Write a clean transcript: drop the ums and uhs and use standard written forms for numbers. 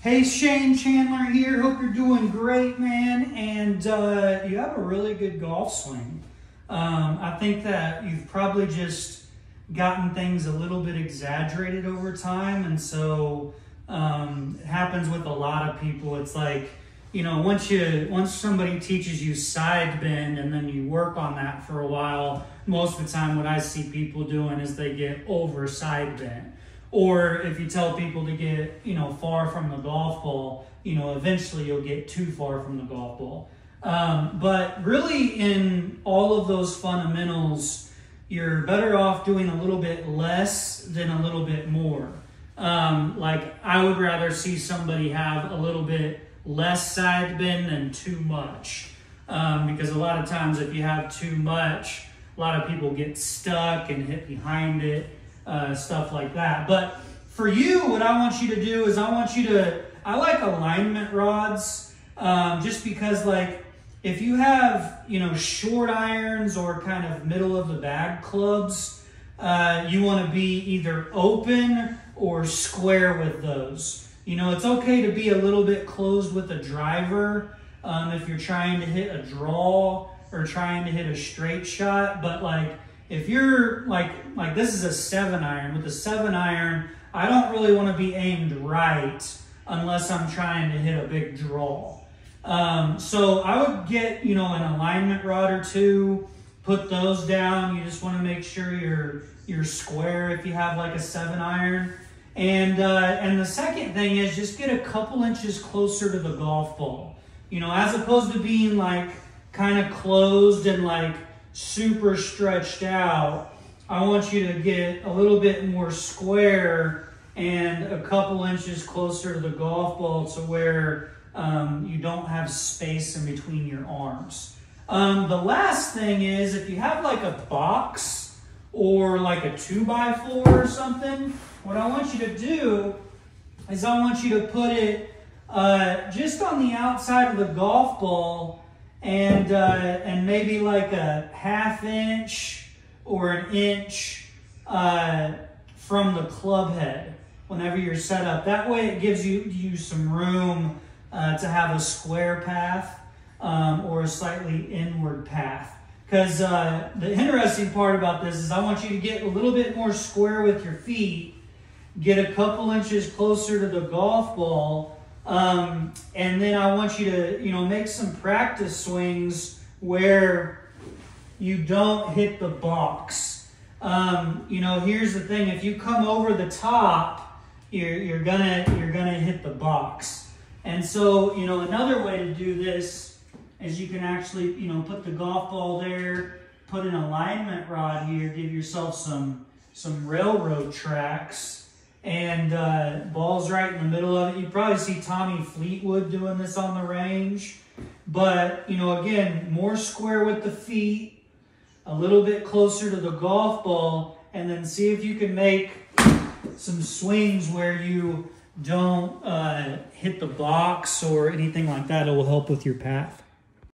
Hey, Shane Chandler here. Hope you're doing great, man. And you have a really good golf swing. I think that you've probably just gotten things a little bit exaggerated over time. And so it happens with a lot of people. It's like, you know, once somebody teaches you side bend and then you work on that for a while, most of the time what I see people doing is they get over side bend. Or if you tell people to get, you know, far from the golf ball, you know, eventually you'll get too far from the golf ball. But really in all of those fundamentals, you're better off doing a little bit less than a little bit more. Like I would rather see somebody have a little bit less side bend than too much. Because a lot of times if you have too much, a lot of people get stuck and hit behind it. Stuff like that. But for you, what I want you to do is I like alignment rods, just because like if you have, you know, short irons or kind of middle of the bag clubs, you want to be either open or square with those. You know, it's okay to be a little bit closed with a driver if you're trying to hit a draw or trying to hit a straight shot, but like if you're like this is a 7-iron. With a 7-iron, I don't really want to be aimed right unless I'm trying to hit a big draw. So I would get, you know, an alignment rod or two, put those down. You just want to make sure you're square if you have like a 7-iron. And the second thing is just get a couple inches closer to the golf ball. You know, as opposed to being like kind of closed and like super stretched out, I want you to get a little bit more square and a couple inches closer to the golf ball to where you don't have space in between your arms. The last thing is if you have like a box or like a 2x4 or something, what I want you to do is I want you to put it just on the outside of the golf ball and maybe like a 1/2 inch or an inch from the club head whenever you're set up. That way it gives you some room to have a square path or a slightly inward path. Because the interesting part about this is I want you to get a little bit more square with your feet, get a couple inches closer to the golf ball, and then I want you to, you know, make some practice swings where you don't hit the box. You know, here's the thing: if you come over the top, you're gonna hit the box. And so, you know, another way to do this is you can actually, you know, put the golf ball there, put an alignment rod here, give yourself some railroad tracks. And ball's right in the middle of it. You probably see Tommy Fleetwood doing this on the range. But, you know, again, more square with the feet, a little bit closer to the golf ball, and then see if you can make some swings where you don't hit the box or anything like that. It will help with your path.